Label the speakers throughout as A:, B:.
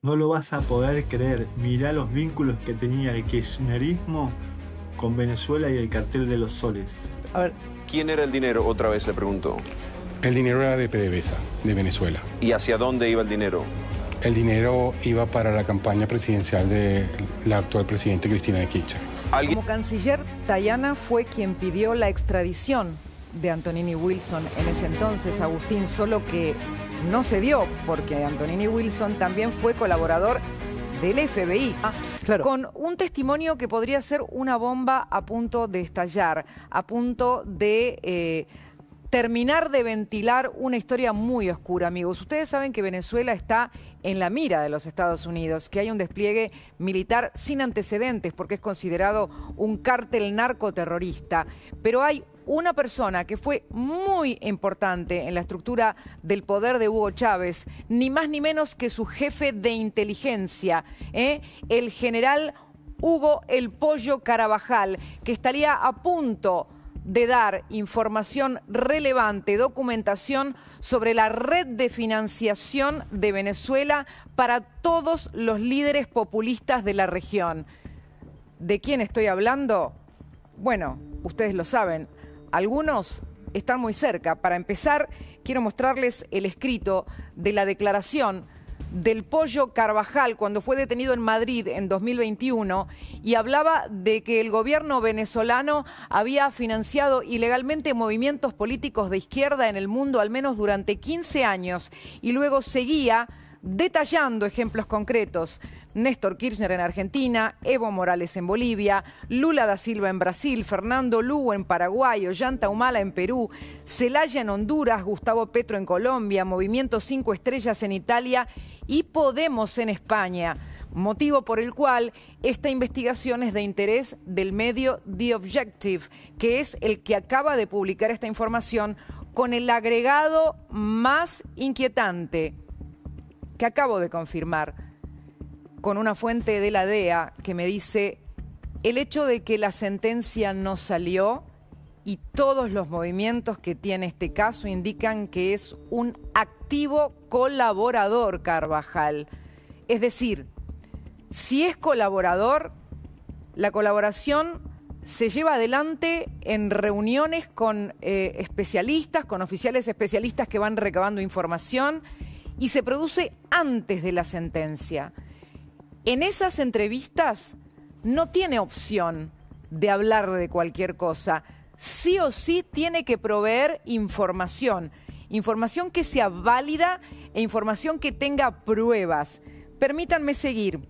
A: No lo vas a poder creer. Mirá los vínculos que tenía el kirchnerismo con Venezuela y el cartel de los soles.
B: A ver,
C: ¿Quién era el dinero? Otra vez le pregunto.
D: El dinero era de PDVSA, de Venezuela.
C: ¿Y hacia dónde iba el dinero?
D: El dinero iba para la campaña presidencial de la actual presidente Cristina Kirchner.
C: ¿Alguien?
E: Como canciller, Tayana fue quien pidió la extradición de Antonini Wilson en ese entonces, Agustín, solo que no se dio porque Antonini Wilson también fue colaborador del FBI,
B: claro.
E: con un testimonio que podría ser una bomba a punto de estallar, a punto de terminar de ventilar una historia muy oscura, amigos. Ustedes saben que Venezuela está en la mira de los Estados Unidos, que hay un despliegue militar sin antecedentes porque es considerado un cártel narcoterrorista, pero hay una persona que fue muy importante en la estructura del poder de Hugo Chávez, ni más ni menos que su jefe de inteligencia, el general Hugo El Pollo Carabajal, que estaría a punto de dar información relevante, documentación sobre la red de financiación de Venezuela para todos los líderes populistas de la región. ¿De quién estoy hablando? Bueno, ustedes lo saben. Algunos están muy cerca. Para empezar, quiero mostrarles el escrito de la declaración del Pollo Carvajal cuando fue detenido en Madrid en 2021 y hablaba de que el gobierno venezolano había financiado ilegalmente movimientos políticos de izquierda en el mundo al menos durante 15 años y luego seguía detallando ejemplos concretos. Néstor Kirchner en Argentina, Evo Morales en Bolivia, Lula da Silva en Brasil, Fernando Lugo en Paraguay, Ollanta Humala en Perú, Zelaya en Honduras, Gustavo Petro en Colombia, Movimiento 5 Estrellas en Italia y Podemos en España. Motivo por el cual esta investigación es de interés del medio The Objective, que es el que acaba de publicar esta información con el agregado más inquietante que acabo de confirmar con una fuente de la DEA que me dice el hecho de que la sentencia no salió y todos los movimientos que tiene este caso indican que es un activo colaborador Carvajal. Es decir, si es colaborador, la colaboración se lleva adelante en reuniones con especialistas, con oficiales especialistas que van recabando información y se produce antes de la sentencia. En esas entrevistas no tiene opción de hablar de cualquier cosa. Sí o sí tiene que proveer información. Información que sea válida e información que tenga pruebas. Permítanme seguir.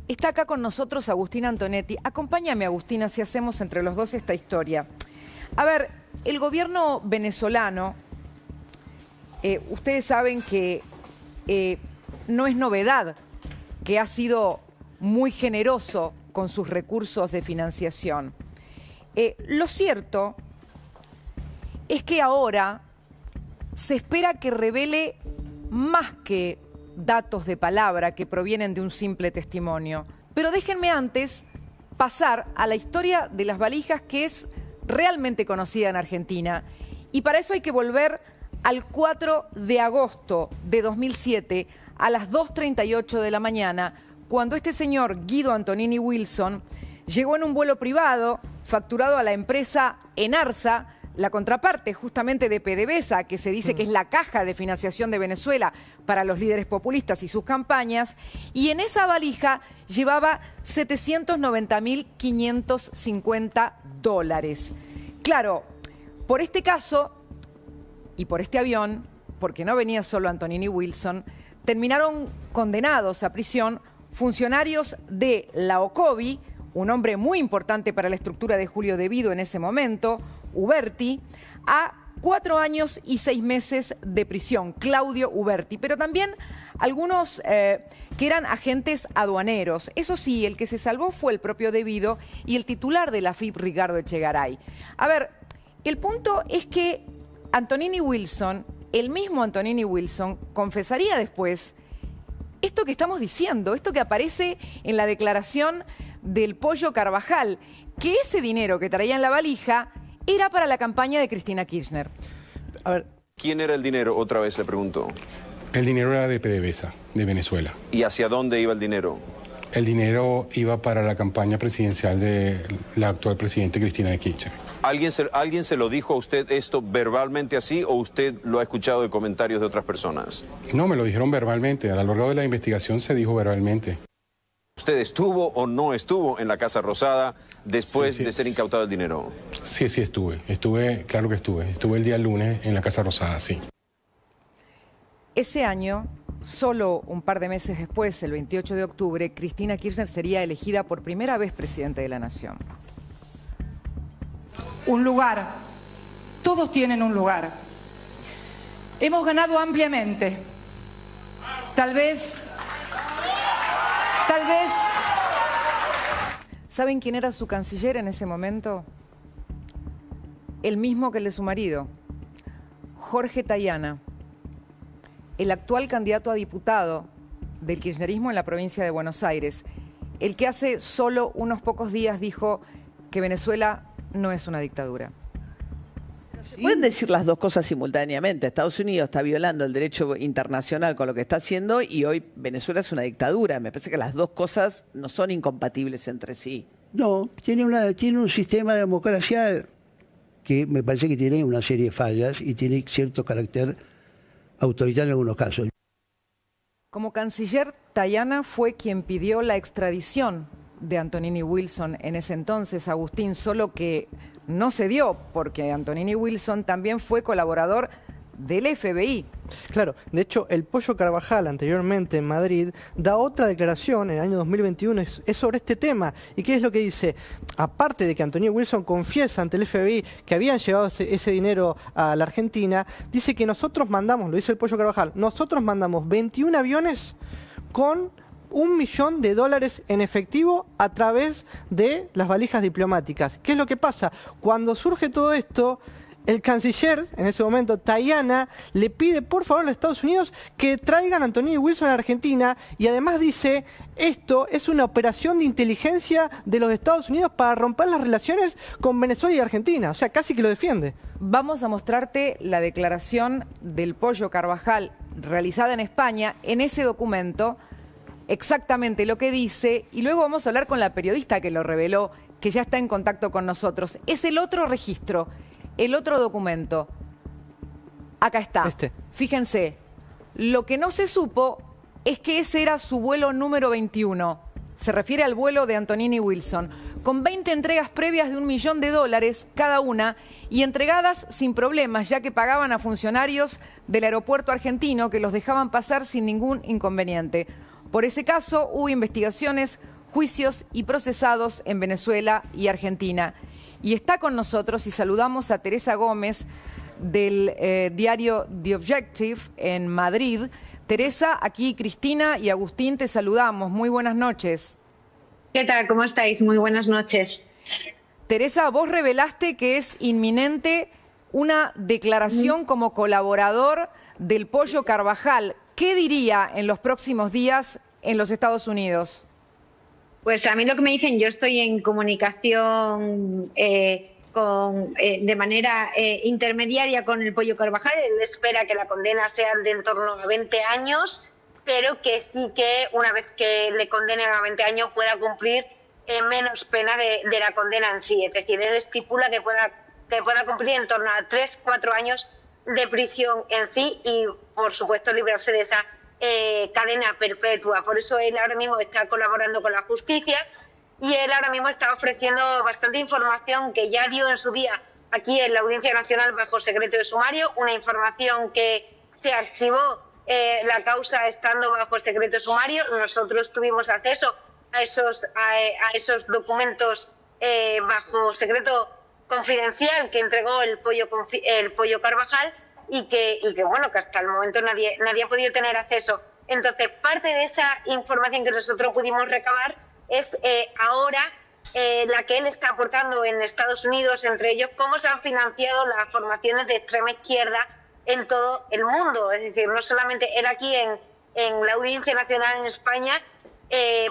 E: Está acá con nosotros Agustín Antonetti. Acompáñame, Agustina, si hacemos entre los dos esta historia. A ver, el gobierno venezolano, ustedes saben que no es novedad que ha sido muy generoso con sus recursos de financiación. Lo cierto es que ahora se espera que revele más que datos de palabra que provienen de un simple testimonio. Pero déjenme antes pasar a la historia de las valijas, que es realmente conocida en Argentina. Y para eso hay que volver al 4 de agosto de 2007, a las 2:38 de la mañana, cuando este señor Guido Antonini Wilson llegó en un vuelo privado facturado a la empresa Enarsa, la contraparte justamente de PDVSA, que se dice que es la caja de financiación de Venezuela para los líderes populistas y sus campañas, y en esa valija llevaba $790.550. Claro, por este caso y por este avión, porque no venía solo Antonini Wilson, terminaron condenados a prisión funcionarios de la OCOBI, un hombre muy importante para la estructura de Julio De Vido en ese momento, Uberti, a 4 años y 6 meses de prisión, Claudio Uberti, pero también algunos que eran agentes aduaneros. Eso sí, el que se salvó fue el propio De Vido y el titular de la AFIP, Ricardo Echegaray. A ver, el punto es que Antonini Wilson, el mismo Antonini Wilson, confesaría después esto que estamos diciendo, esto que aparece en la declaración del Pollo Carvajal, que ese dinero que traía en la valija era para la campaña de Cristina Kirchner.
B: A ver,
C: ¿Quién era el dinero? Otra vez le pregunto.
D: El dinero era de PDVSA, de Venezuela.
C: ¿Y hacia dónde iba el dinero?
D: El dinero iba para la campaña presidencial de la actual presidente Cristina Kirchner.
C: ¿Alguien se lo dijo a usted esto verbalmente así o usted lo ha escuchado de comentarios de otras personas?
D: No, me lo dijeron verbalmente. A lo largo de la investigación se dijo verbalmente.
C: ¿Usted estuvo o no estuvo en la Casa Rosada después de ser incautado el dinero?
D: Sí, estuve. Claro que estuve. Estuve el día lunes en la Casa Rosada, sí.
E: Ese año, solo un par de meses después, el 28 de octubre, Cristina Kirchner sería elegida por primera vez presidente de la Nación.
B: Un lugar. Todos tienen un lugar. Hemos ganado ampliamente. Tal vez...
E: ¿Saben quién era su canciller en ese momento? El mismo que el de su marido, Jorge Tayana, el actual candidato a diputado del kirchnerismo en la provincia de Buenos Aires, el que hace solo unos pocos días dijo que Venezuela no es una dictadura.
F: Pueden decir las dos cosas simultáneamente. Estados Unidos está violando el derecho internacional con lo que está haciendo y hoy Venezuela es una dictadura. Me parece que las dos cosas no son incompatibles entre sí.
G: No, tiene un sistema de democracia que me parece que tiene una serie de fallas y tiene cierto carácter autoritario en algunos casos.
E: Como canciller, Tayana fue quien pidió la extradición de Antonini Wilson en ese entonces, Agustín, solo que no se dio porque Antonini Wilson también fue colaborador del FBI.
H: Claro, de hecho el Pollo Carvajal anteriormente en Madrid da otra declaración en el año 2021 es sobre este tema. ¿Y qué es lo que dice? Aparte de que Antonini Wilson confiesa ante el FBI que habían llevado ese dinero a la Argentina, dice que nosotros mandamos, lo dice el Pollo Carvajal, nosotros mandamos 21 aviones con $1 millón en efectivo a través de las valijas diplomáticas. ¿Qué es lo que pasa? Cuando surge todo esto, el canciller, en ese momento, Tayana, le pide por favor a los Estados Unidos que traigan a Antonini Wilson a la Argentina y además dice, esto es una operación de inteligencia de los Estados Unidos para romper las relaciones con Venezuela y Argentina. O sea, casi que lo defiende.
E: Vamos a mostrarte la declaración del Pollo Carvajal realizada en España. En ese documento, exactamente lo que dice, y luego vamos a hablar con la periodista que lo reveló, que ya está en contacto con nosotros. Es el otro registro, el otro documento. Acá está. Fíjense, lo que no se supo es que ese era su vuelo número 21. Se refiere al vuelo de Antonini Wilson, con 20 entregas previas de $1 millón cada una y entregadas sin problemas, ya que pagaban a funcionarios del aeropuerto argentino que los dejaban pasar sin ningún inconveniente. Por ese caso hubo investigaciones, juicios y procesados en Venezuela y Argentina. Y está con nosotros y saludamos a Teresa Gómez del diario The Objective en Madrid. Teresa, aquí Cristina y Agustín te saludamos. Muy buenas noches.
I: ¿Qué tal? ¿Cómo estáis? Muy buenas noches.
E: Teresa, vos revelaste que es inminente una declaración como colaborador del Pollo Carvajal. ¿Qué diría en los próximos días en los Estados Unidos?
I: Pues a mí lo que me dicen, yo estoy en comunicación de manera intermediaria con el Pollo Carvajal. Él espera que la condena sea de en torno a 20 años, pero que sí que una vez que le condenen a 20 años pueda cumplir menos pena de la condena en sí. Es decir, él estipula que pueda cumplir en torno a 3-4 años de prisión en sí y, por supuesto, librarse de esa cadena perpetua. Por eso él ahora mismo está colaborando con la justicia y él ahora mismo está ofreciendo bastante información que ya dio en su día aquí en la Audiencia Nacional bajo secreto de sumario, una información que se archivó la causa estando bajo el secreto de sumario. Nosotros tuvimos acceso a esos documentos bajo secreto confidencial que entregó el Pollo Carvajal y que bueno, que hasta el momento nadie ha podido tener acceso. Entonces, parte de esa información que nosotros pudimos recabar es ahora la que él está aportando en Estados Unidos, entre ellos cómo se han financiado las formaciones de extrema izquierda en todo el mundo. Es decir, no solamente él aquí en la Audiencia Nacional en España,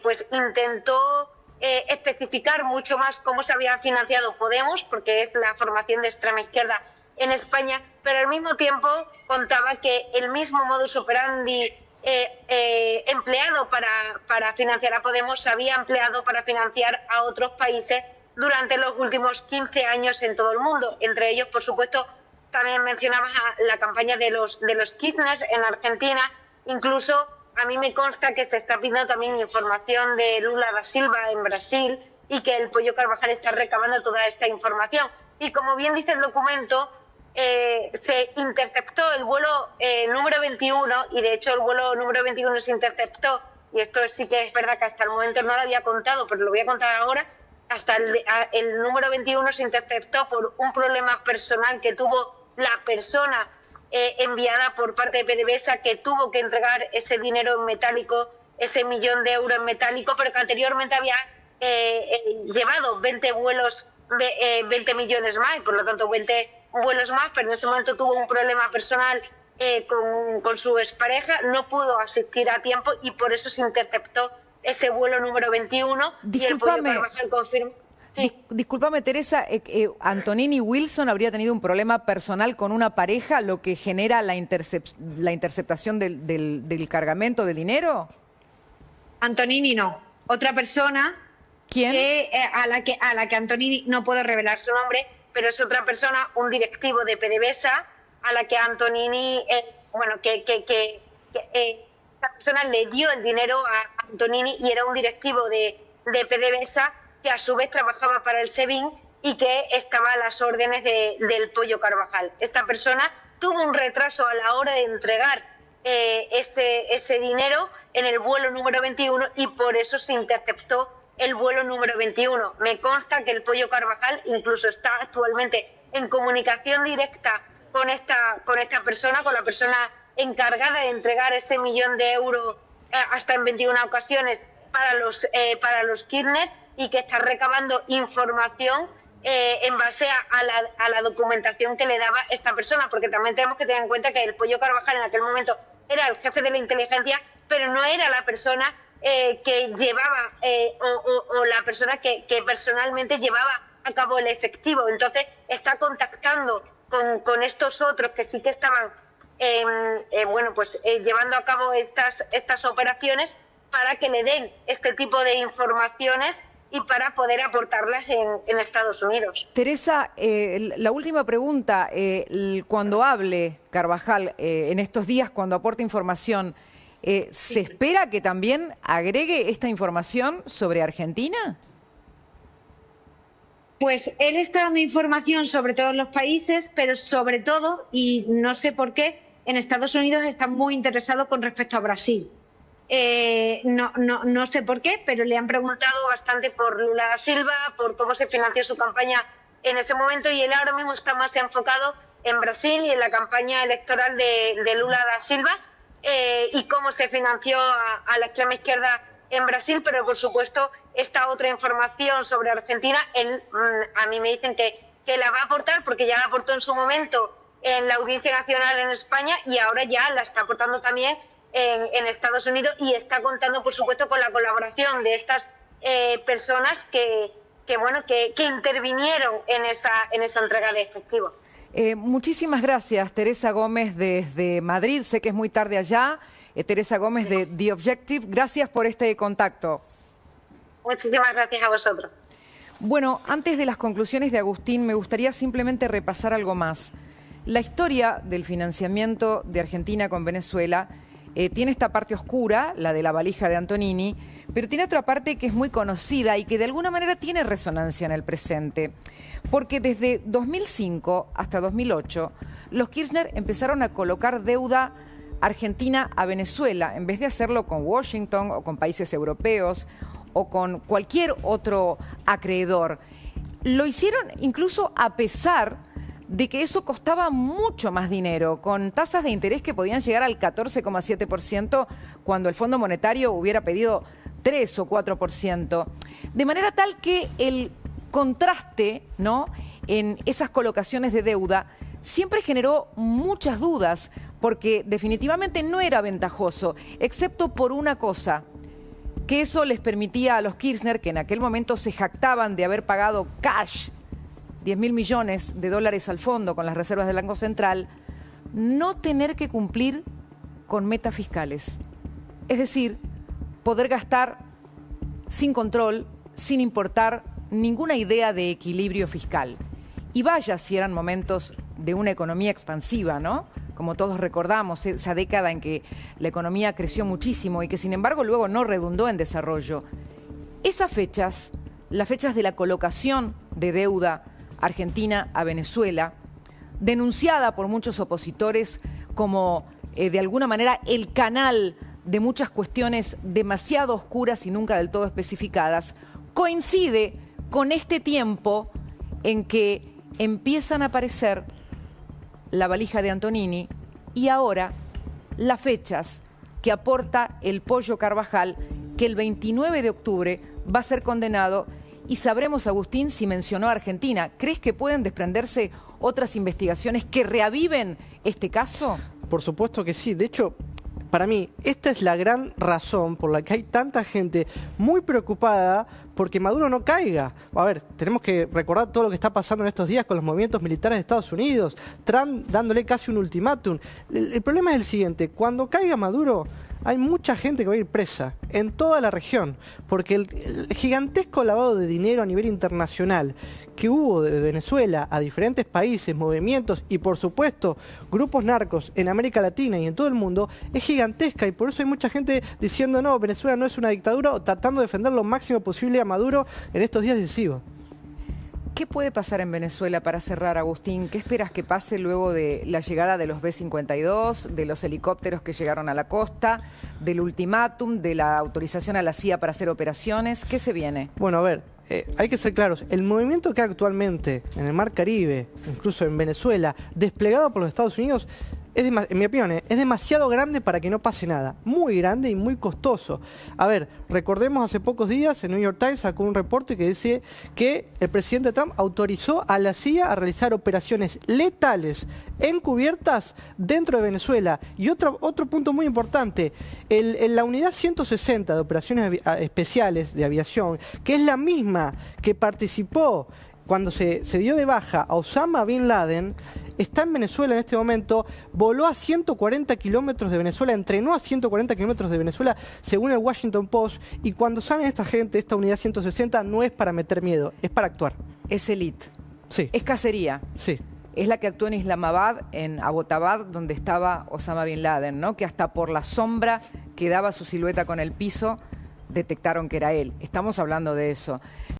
I: pues intentó especificar mucho más cómo se había financiado Podemos, porque es la formación de extrema izquierda en España, pero al mismo tiempo contaba que el mismo modus operandi empleado para financiar a Podemos se había empleado para financiar a otros países durante los últimos 15 años en todo el mundo. Entre ellos, por supuesto, también mencionabas la campaña de los Kirchner en Argentina. Incluso a mí me consta que se está pidiendo también información de Lula da Silva en Brasil y que el Pollo Carvajal está recabando toda esta información. Y como bien dice el documento, se interceptó el vuelo número 21 y de hecho el vuelo número 21 se interceptó, y esto sí que es verdad que hasta el momento no lo había contado, pero lo voy a contar ahora. Hasta el número 21 se interceptó por un problema personal que tuvo la persona enviada por parte de PDVSA, que tuvo que entregar ese dinero en metálico, ese 1 millón de euros en metálico, pero que anteriormente había llevado 20 vuelos, 20 millones más, y por lo tanto 20 vuelos más, pero en ese momento tuvo un problema personal con su expareja, no pudo asistir a tiempo y por eso se interceptó ese vuelo número 21. Y el Pollo Carvajal confirmó. Sí.
E: Discúlpame, Teresa, Antonini Wilson habría tenido un problema personal con una pareja, lo que genera la interceptación del cargamento de dinero.
I: Antonini no, otra persona.
E: ¿Quién?
I: A la que Antonini, no puedo revelar su nombre, pero es otra persona, un directivo de PDVSA, a la que Antonini, esta persona le dio el dinero a Antonini y era un directivo de PDVSA que a su vez trabajaba para el SEBIN y que estaba a las órdenes del Pollo Carvajal. Esta persona tuvo un retraso a la hora de entregar ese dinero en el vuelo número 21 y por eso se interceptó el vuelo número 21. Me consta que el Pollo Carvajal incluso está actualmente en comunicación directa con esta persona, con la persona encargada de entregar ese 1 millón de euros hasta en 21 ocasiones para los Kirchner, y que está recabando información en base a la documentación que le daba esta persona, porque también tenemos que tener en cuenta que el Pollo Carvajal en aquel momento era el jefe de la inteligencia, pero no era la persona que llevaba o la persona que personalmente llevaba a cabo el efectivo. Entonces está contactando con estos otros que sí que estaban llevando a cabo estas operaciones para que le den este tipo de informaciones y para poder aportarlas en Estados Unidos.
E: Teresa, la última pregunta. Cuando hable Carvajal en estos días, cuando aporte información, ¿se espera que también agregue esta información sobre Argentina?
I: Pues él está dando información sobre todos los países, pero sobre todo, y no sé por qué, en Estados Unidos está muy interesado con respecto a Brasil. No sé por qué, pero le han preguntado bastante por Lula da Silva, por cómo se financió su campaña en ese momento, y él ahora mismo está más enfocado en Brasil y en la campaña electoral de Lula da Silva y cómo se financió a la extrema izquierda en Brasil, pero por supuesto esta otra información sobre Argentina, a mí me dicen que la va a aportar, porque ya la aportó en su momento en la Audiencia Nacional en España y ahora ya la está aportando también en Estados Unidos, y está contando por supuesto con la colaboración de estas personas que intervinieron en esa entrega de efectivo.
E: Muchísimas gracias, Teresa Gómez desde Madrid. Sé que es muy tarde allá. Teresa Gómez de The Objective, gracias por este contacto.
I: Muchísimas gracias a vosotros.
E: Bueno, antes de las conclusiones de Agustín, me gustaría simplemente repasar algo más. La historia del financiamiento de Argentina con Venezuela tiene esta parte oscura, la de la valija de Antonini, pero tiene otra parte que es muy conocida y que de alguna manera tiene resonancia en el presente. Porque desde 2005 hasta 2008, los Kirchner empezaron a colocar deuda argentina a Venezuela, en vez de hacerlo con Washington o con países europeos o con cualquier otro acreedor. Lo hicieron incluso a pesar de que eso costaba mucho más dinero, con tasas de interés que podían llegar al 14,7% cuando el Fondo Monetario hubiera pedido 3 o 4%. De manera tal que el contraste, ¿no?, en esas colocaciones de deuda siempre generó muchas dudas, porque definitivamente no era ventajoso, excepto por una cosa, que eso les permitía a los Kirchner, que en aquel momento se jactaban de haber pagado cash 10.000 millones de dólares al fondo con las reservas del Banco Central, no tener que cumplir con metas fiscales. Es decir, poder gastar sin control, sin importar ninguna idea de equilibrio fiscal. Y vaya si eran momentos de una economía expansiva, ¿no? Como todos recordamos, esa década en que la economía creció muchísimo y que sin embargo luego no redundó en desarrollo. Esas fechas, las fechas de la colocación de deuda argentina a Venezuela, denunciada por muchos opositores como de alguna manera el canal de muchas cuestiones demasiado oscuras y nunca del todo especificadas, coincide con este tiempo en que empiezan a aparecer la valija de Antonini y ahora las fechas que aporta el Pollo Carvajal, que el 29 de octubre va a ser condenado, y sabremos, Agustín, si mencionó a Argentina. ¿Crees que pueden desprenderse otras investigaciones que reaviven este caso?
H: Por supuesto que sí. De hecho, para mí, esta es la gran razón por la que hay tanta gente muy preocupada porque Maduro no caiga. A ver, tenemos que recordar todo lo que está pasando en estos días con los movimientos militares de Estados Unidos, Trump dándole casi un ultimátum. El problema es el siguiente: cuando caiga Maduro, hay mucha gente que va a ir presa en toda la región, porque el gigantesco lavado de dinero a nivel internacional que hubo de Venezuela a diferentes países, movimientos y por supuesto grupos narcos en América Latina y en todo el mundo es gigantesca, y por eso hay mucha gente diciendo no, Venezuela no es una dictadura, o tratando de defender lo máximo posible a Maduro en estos días decisivos.
E: ¿Qué puede pasar en Venezuela para cerrar, Agustín? ¿Qué esperas que pase luego de la llegada de los B-52, de los helicópteros que llegaron a la costa, del ultimátum, de la autorización a la CIA para hacer operaciones? ¿Qué se viene?
H: Bueno, a ver, hay que ser claros. El movimiento que hay actualmente en el Mar Caribe, incluso en Venezuela, desplegado por los Estados Unidos, en mi opinión, es demasiado grande para que no pase nada. Muy grande y muy costoso. A ver, recordemos hace pocos días, el New York Times sacó un reporte que dice que el presidente Trump autorizó a la CIA a realizar operaciones letales encubiertas dentro de Venezuela. Y otro punto muy importante, la unidad 160 de operaciones especiales de aviación, que es la misma que participó cuando se dio de baja a Osama Bin Laden, está en Venezuela en este momento, voló a 140 kilómetros de Venezuela, entrenó a 140 kilómetros de Venezuela, según el Washington Post, y cuando sale esta gente, esta unidad 160, no es para meter miedo, es para actuar.
E: Es élite.
H: Sí.
E: Es cacería.
H: Sí.
E: Es la que actuó en Islamabad, en Abbottabad, donde estaba Osama Bin Laden, ¿no? Que hasta por la sombra que daba su silueta con el piso, detectaron que era él. Estamos hablando de eso.